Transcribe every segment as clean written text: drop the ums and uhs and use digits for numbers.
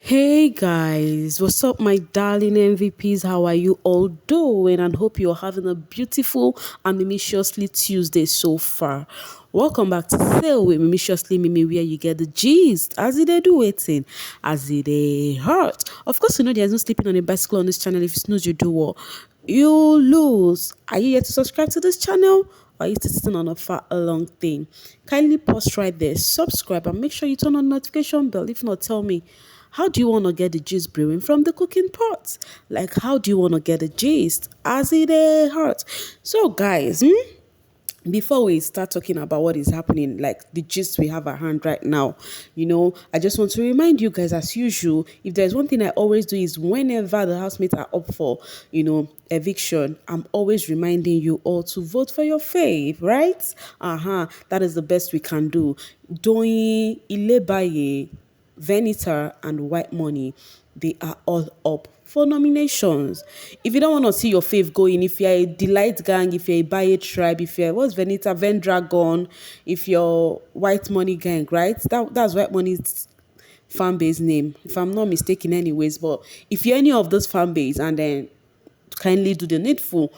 Hey guys, what's up, my darling MVPs? How are you all doing? And hope you're having a beautiful and mimiciously Tuesday so far. Welcome back to Sail with Mimiciously Mimi, where you get the gist as it they do waiting, as it they hurt. Of course, you know there's no sleeping on a bicycle on this channel. If you snooze, you do what? You lose. Are you yet to subscribe to this channel? Or are you still sitting on a far a long thing? Kindly pause right there, subscribe, and make sure you turn on notification bell. If not, tell me. How do you want to get the gist brewing from the cooking pot? Like, how do you want to get the gist as it hurt? So, guys, before we start talking about what is happening, like the gist we have at hand right now, I just want to remind you guys, as usual, if there's one thing I always do is whenever the housemates are up for, eviction, I'm always reminding you all to vote for your fave, right? That is the best we can do. Doyin, Ilebaye, Venita, and Whitemoney, they are all up for nominations. If you don't want to see your fave going, if you're a Delight Gang, if you're a Baye Tribe, if you're, what's Venita, Vendragon, if you're White Money Gang, right? That's White Money's fan base name, if I'm not mistaken anyways. But if you're any of those fan base, and then kindly do the needful.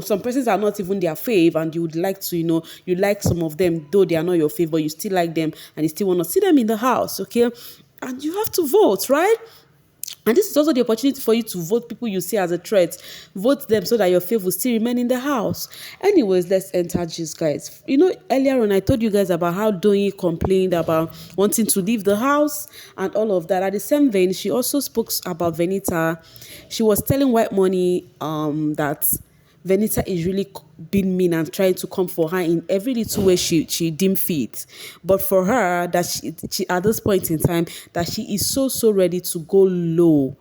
Some persons are not even their fave, and you would like to, you like some of them, though they are not your fave, but you still like them and you still want to see them in the house, okay? And you have to vote, right? And this is also the opportunity for you to vote people you see as a threat. Vote them so that your faith will still remain in the house. Anyways, let's enter this, guys. Earlier on, I told you guys about how Doyin complained about wanting to leave the house and all of that. At the same vein, she also spoke about Venita. She was telling White Money that Venita is really being mean and trying to come for her in every little way she deemed fit. But for her, that she at this point in time, that she is so ready to go low,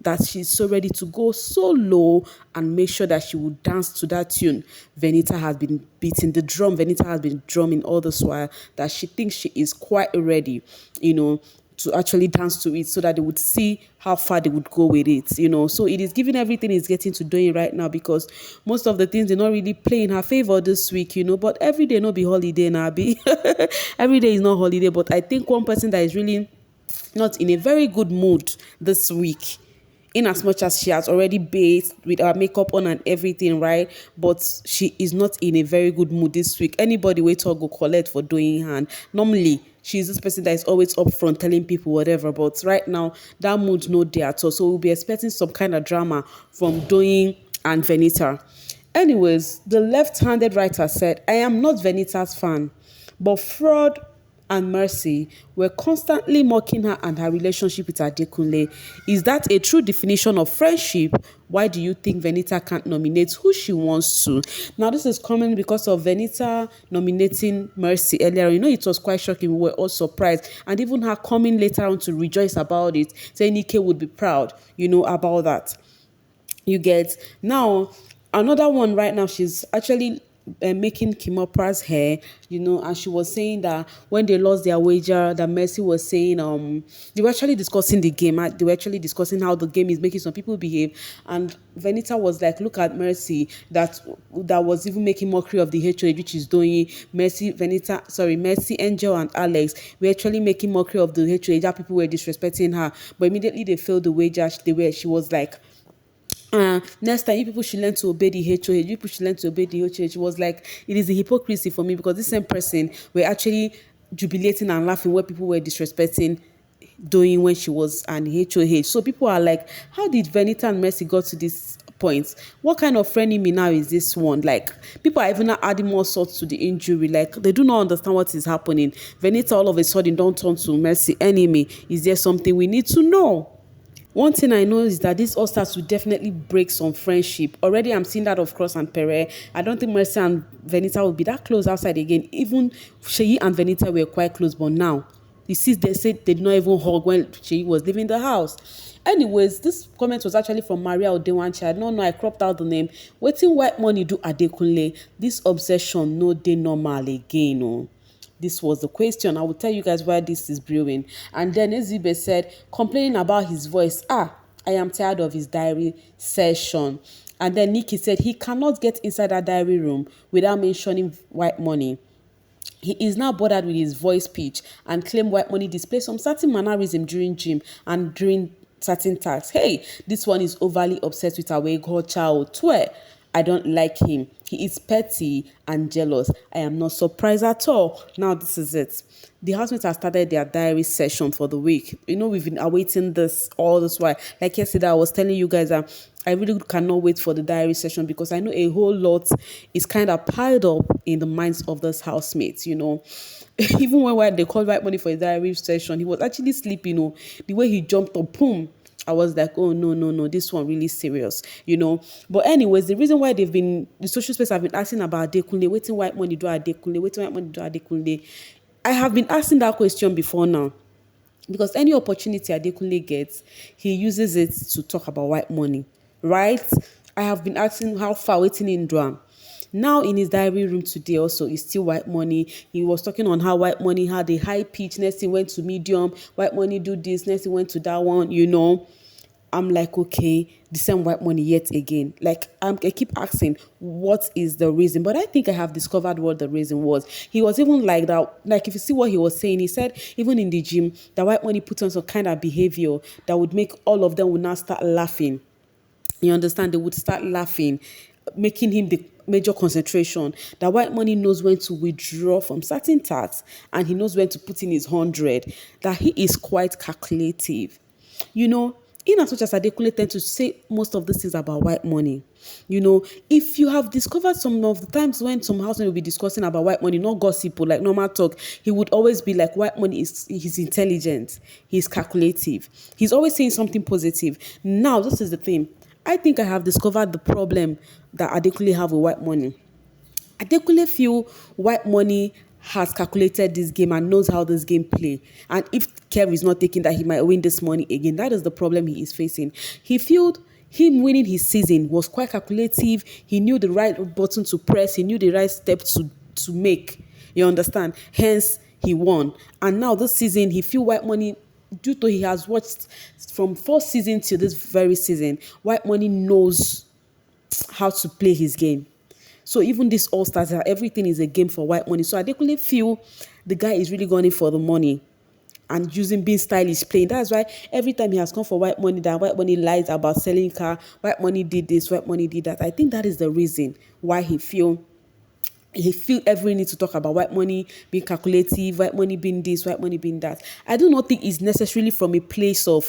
that she's so ready to go so low and make sure that she will dance to that tune. Venita has been beating the drum. Venita has been drumming all this while, that she thinks she is quite ready, to actually dance to it, so that they would see how far they would go with it. So it is giving everything it's getting to doing right now, because most of the things did not really play in her favor this week, but every day no be holiday now, be every day is not holiday. But I think one person that is really not in a very good mood this week, in as much as she has already bathed with her makeup on and everything, right? But she is not in a very good mood this week. Anybody wait or go collect for doing hand. Normally, she's this person that is always upfront telling people whatever. But right now, that mood no there at all. So we'll be expecting some kind of drama from Doyin and Venita. Anyways, the left-handed writer said, I am not Venita's fan, but fraud and Mercy were constantly mocking her and her relationship with Adekunle. Is that a true definition of friendship? Why do you think Venita can't nominate who she wants to? Now, this is coming because of Venita nominating Mercy earlier. It was quite shocking. We were all surprised. And even her coming later on to rejoice about it, saying Ike would be proud, about that. You get? Now, another one right now, she's actually making Kimopra's hair, and she was saying that when they lost their wager, that Mercy was saying, they were actually discussing the game. They were actually discussing how the game is making some people behave. And Venita was like, look at Mercy, that was even making mockery of the HOH, which is doing Mercy, Angel, and Alex. We're actually making mockery of the HOH, that people were disrespecting her. But immediately they failed the wager, she was like, next time you people should learn to obey the HOH. You people should learn to obey the HOH. It was like, it is a hypocrisy for me, because this same person were actually jubilating and laughing where people were disrespecting doing when she was an HOH. So people are like, how did Venita and Mercy got to this point? What kind of frenemy now is this one? Like, people are even adding more salt to the injury. Like, they do not understand what is happening. Venita all of a sudden don't turn to Mercy enemy. Is there something we need to know? One thing I know is that this all starts to definitely break some friendship. Already I'm seeing that of Cross and Pere. I don't think Mercy and Venita will be that close outside again. Even Sheyi and Venita were quite close, but now, you see, they said they did not even hug when Sheyi was leaving the house. Anyways, this comment was actually from Maria Odewanchi. I don't know, I cropped out the name. Wetin White Money do Adekunle? This obsession no dey normal again, oh. This was the question. I will tell you guys why this is brewing. And then Ezibe said, complaining about his voice. I am tired of his diary session. And then Nikki said he cannot get inside that diary room without mentioning White Money. He is now bothered with his voice pitch and claim white money displays some certain mannerism during gym and during certain tasks. Hey, this one is overly obsessed with our god child. Twe, I don't like him. He is petty and jealous. I am not surprised at all. Now this is it. The housemates have started their diary session for the week. You know, we've been awaiting this all this while. Like yesterday, I was telling you guys that I really cannot wait for the diary session because I know a whole lot is kind of piled up in the minds of those housemates, you know. Even when they called White Money for a diary session, he was actually sleeping, you know. The way he jumped up, boom. I was like, oh no, no, no, this one really serious, you know. But anyways, the reason why the social space have been asking about Adekunle, waiting White Money do Adekunle, waiting White Money do Adekunle. I have been asking that question before now. Because any opportunity Adekunle gets, he uses it to talk about white money, right? I have been asking how far waiting in Dram. Now in his diary room today also, it's still white money. He was talking on how white money had a high pitch, next he went to medium, white money do this, next he went to that one, you know. I'm like, okay, the same white money yet again. Like, I keep asking, what is the reason? But I think I have discovered what the reason was. He was even like that. Like, if you see what he was saying, he said, even in the gym, that white money put on some kind of behavior that would make all of them would now start laughing. You understand? They would start laughing, making him the major concentration. That white money knows when to withdraw from certain tasks and he knows when to put in his 100. That he is quite calculative. You know, in as much as Adekunle tend to say most of these things about white money, you know, if you have discovered some of the times when some housemen will be discussing about white money, not gossip or like normal talk, he would always be like, white money is he's intelligent, he's calculative, he's always saying something positive. Now, this is the thing. I think I have discovered the problem that Adekunle have with white money. Adekunle feel white money has calculated this game and knows how this game play. And if care is not taking that, he might win this money again. That is the problem he is facing. He felt him winning his season was quite calculative. He knew the right button to press. He knew the right step to make. You understand? Hence, he won. And now this season, he feel white money, due to he has watched from first season to this very season, white money knows how to play his game. So even this All Stars, everything is a game for white money. So Adekunle feel the guy is really going in for the money and using being stylish playing. That's why every time he has come for white money, that white money lies about selling car, white money did this, white money did that. I think that is the reason why he feel every need to talk about white money being calculative, white money being this, white money being that. I do not think it's necessarily from a place of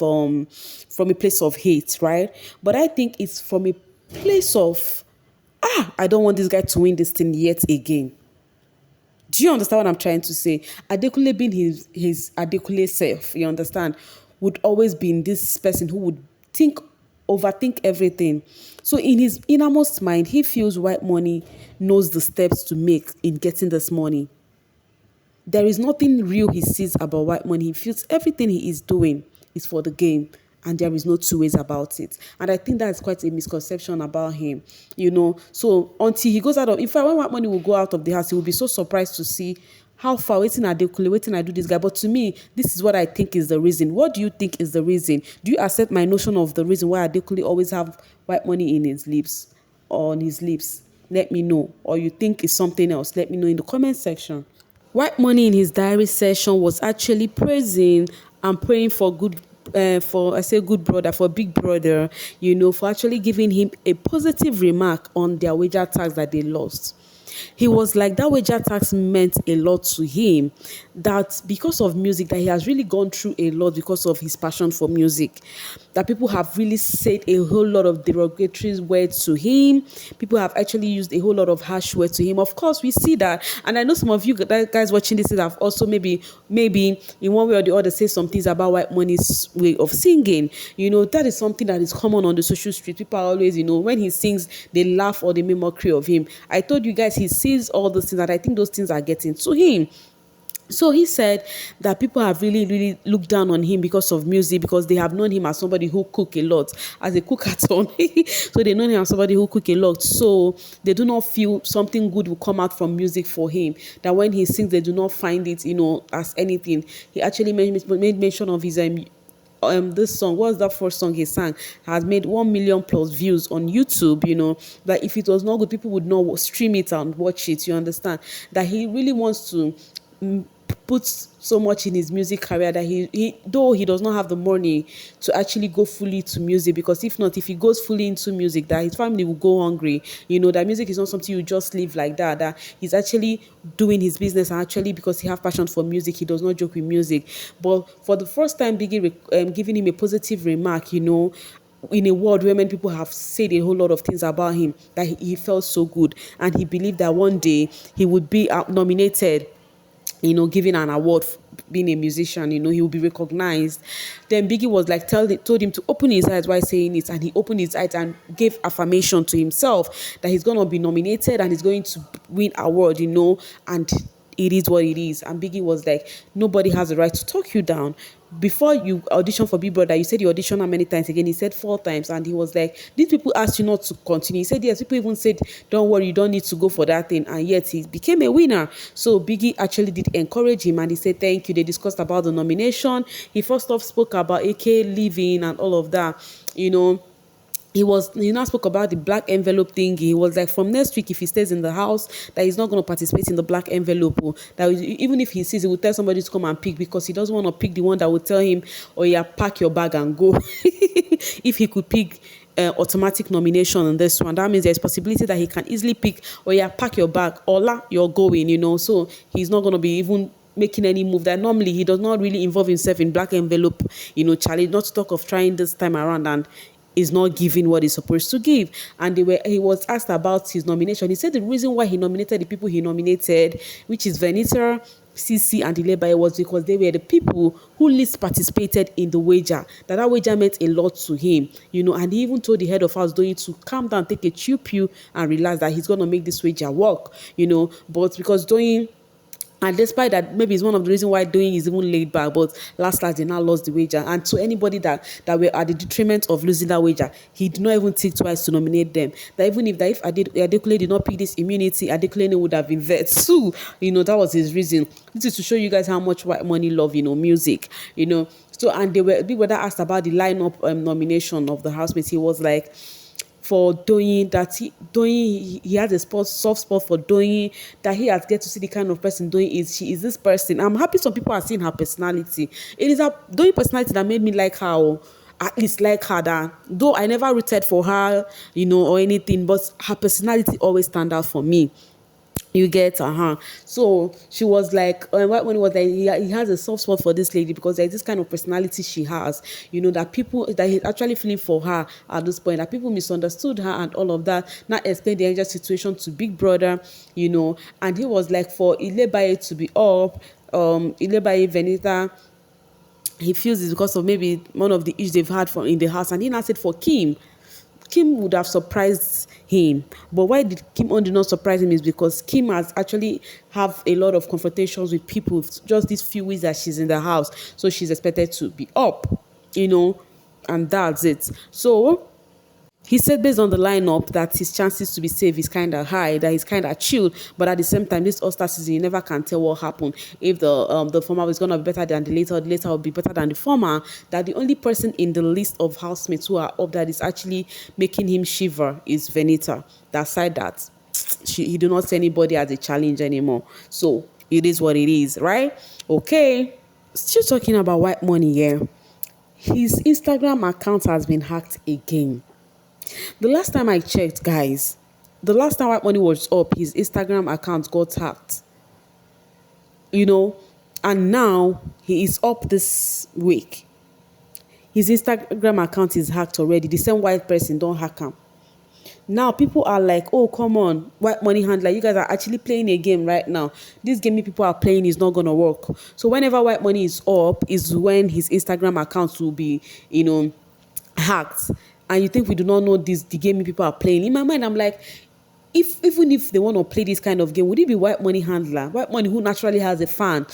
hate, right? But I think it's from a place of I don't want this guy to win this thing yet again. Do you understand what I'm trying to say? Adekunle being his Adekunle self, you understand, would always be in this person who would overthink everything. So in his innermost mind, he feels white money knows the steps to make in getting this money. There is nothing real he sees about white money. He feels everything he is doing is for the game and there is no two ways about it. And I think that is quite a misconception about him, you know. So until he goes out of, in fact, when white money will go out of the house, he will be so surprised to see how far waiting Adekunle, waiting I do this guy. But to me, this is what I think is the reason. What do you think is the reason? Do you accept my notion of the reason why Adekunle always have white money in his lips or on his lips? Let me know. Or you think it's something else? Let me know in the comment section. White Money in his diary session was actually praising and praying for good brother, for big brother, you know, for actually giving him a positive remark on their wager tax that they lost. He was like that wager tax meant a lot to him, that because of music, that he has really gone through a lot because of his passion for music, that people have really said a whole lot of derogatory words to him. People have actually used a whole lot of harsh words to him. Of course, we see that. And I know some of you guys watching this have also maybe in one way or the other say some things about white money's way of singing. You know, that is something that is common on the social street. People are always, you know, when he sings, they laugh or they make mockery of him. I told you guys he sees all those things, and I think those things are getting to him. So he said that people have really, really looked down on him because of music, because they have known him as somebody who cook a lot, as a cook at home. So they know him as somebody who cook a lot. So they do not feel something good will come out from music for him. That when he sings, they do not find it, you know, as anything. He actually made mention of his this song, what's that first song he sang, has made 1 million plus views on YouTube, that if it was not good, people would not stream it and watch it. You understand? That he really wants to puts so much in his music career that he though he does not have the money to actually go fully to music, because if not, if he goes fully into music, that his family will go hungry. That music is not something you just live like that. That he's actually doing his business, and actually because he have passion for music, he does not joke with music. But for the first time, Biggie giving him a positive remark, in a world where many people have said a whole lot of things about him, that he felt so good, and he believed that one day he would be nominated, given an award for being a musician, he will be recognized. Then Biggie was like, told him to open his eyes while saying it, and he opened his eyes and gave affirmation to himself that he's going to be nominated and he's going to win award, and it is what it is. And Biggie was like, nobody has the right to talk you down. Before you audition for Big Brother, you said you auditioned how many times again? He said 4 times, and he was like, these people asked you not to continue. He said yes. People even said, don't worry, you don't need to go for that thing, and yet he became a winner. So Biggie actually did encourage him, and he said thank you. They discussed about the nomination. He first off spoke about AK leaving and all of that. He now spoke about the black envelope thing. He was like, from next week, if he stays in the house, that he's not going to participate in the black envelope. That even if he sees, he will tell somebody to come and pick, because he doesn't want to pick the one that will tell him, oh yeah, pack your bag and go. If he could pick automatic nomination on this one, that means there's possibility that he can easily pick, oh yeah, pack your bag, Ola, you're going, so he's not going to be even making any move. That normally he does not really involve himself in black envelope, challenge, not to talk of trying this time around, and is not giving what he's supposed to give. And he was asked about his nomination. He said the reason why he nominated the people he nominated, which is Venita, CC, and Ilebaye, was because they were the people who least participated in the wager. That wager meant a lot to him, and he even told the head of house doyin to calm down, take a chill pill, and realize that he's going to make this wager work, but because doyin, and despite that, maybe it's one of the reasons why doing is even laid back, but last they now lost the wager. And to anybody that were at the detriment of losing that wager, he did not even think twice to nominate them. That even if Adekunle did not pick this immunity, Adekunle would have been there too. That was his reason. This is to show you guys how much Whitemoney love, music. So, and Big Brother asked about the lineup nomination of the housemates. He was like, for doyin, he has a soft spot for doyin, that he has get to see the kind of person doyin is. She is this person. I'm happy some people are seeing her personality. It is her doyin personality that made me like her, or at least like her. That though I never rooted for her, or anything, but her personality always stand out for me. You get So she was like, when it was like, he has a soft spot for this lady, because there's this kind of personality she has, that he's actually feeling for her at this point, that people misunderstood her and all of that. Not explain the angel situation to Big Brother, and he was like, for Ilebaye to be up, Ilebaye, Venita, he feels it's because of maybe one of the issues they've had in the house, and he now said for Kim would have surprised him. But why did Kim did not surprise him is because Kim has actually have a lot of confrontations with people just these few weeks that she's in the house. So she's expected to be up, and that's it. So he said based on the lineup that his chances to be safe is kind of high, that he's kind of chilled, but at the same time, this All-Star season, you never can tell what happened. If the former is going to be better than the later, or the later will be better than the former, that the only person in the list of housemates who are up that is actually making him shiver is Venita. Aside that, he do not see anybody as a challenge anymore. So it is what it is, right? Okay. Still talking about Whitemoney here. His Instagram account has been hacked again. The last time I checked, guys, the last time Whitemoney was up, his Instagram account got hacked. And now he is up this week. His Instagram account is hacked already. The same white person don't hack him. Now people are like, oh, come on, Whitemoney handler, you guys are actually playing a game right now. This game people are playing is not going to work. So whenever Whitemoney is up is when his Instagram account will be, hacked. And you think we do not know the game people are playing. In my mind, I'm like, even if they want to play this kind of game, would it be Whitemoney handler? Whitemoney, who naturally has a fan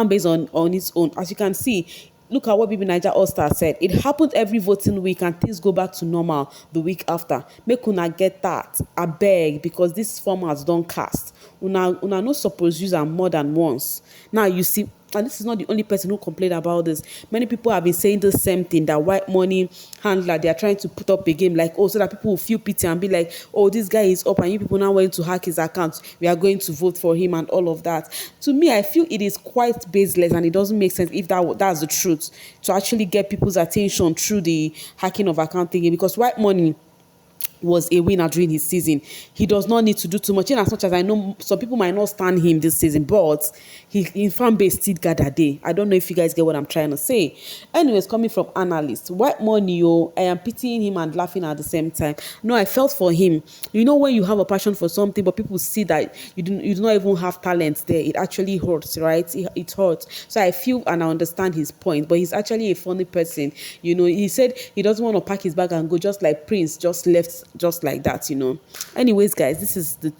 base on its own. As you can see, look at what bbnaija All-Star said. It happened every voting week and things go back to normal the week after. Make una get that. I beg, because this format don't cast. Una no suppose use am more than once. Now you see And this is not the only person who complained about this. Many people have been saying the same thing, that Whitemoney handler, they are trying to put up a game like, oh, so that people will feel pity and be like, oh, this guy is up and you people now want to hack his account. We are going to vote for him and all of that. To me, I feel it is quite baseless and it doesn't make sense if that's the truth, to actually get people's attention through the hacking of account thingy, because Whitemoney was a winner during his season. He does not need to do too much. In as much as I know some people might not stand him this season, but his fan base still gather day. I don't know if you guys get what I'm trying to say. Anyways, coming from analysts, Whitemoney, I am pitying him and laughing at the same time. No, I felt for him. You know, when you have a passion for something, but people see that you do not even have talent there, it actually hurts, right? It hurts. So I feel and I understand his point, but he's actually a funny person. You know, he said he doesn't want to pack his bag and go, just like Prince just left just like that, you know. Anyways, guys, this is the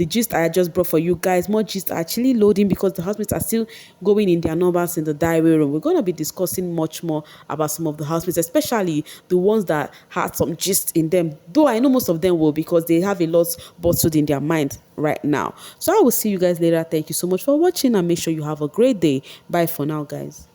gist I just brought for you guys. More gist are actually loading because the housemates are still going in their numbers in the diary room. We're going to be discussing much more about some of the housemates, especially the ones that had some gist in them, though I know most of them will, because they have a lot bottled in their mind right now. So I will see you guys later. Thank you so much for watching and make sure you have a great day. Bye for now, guys.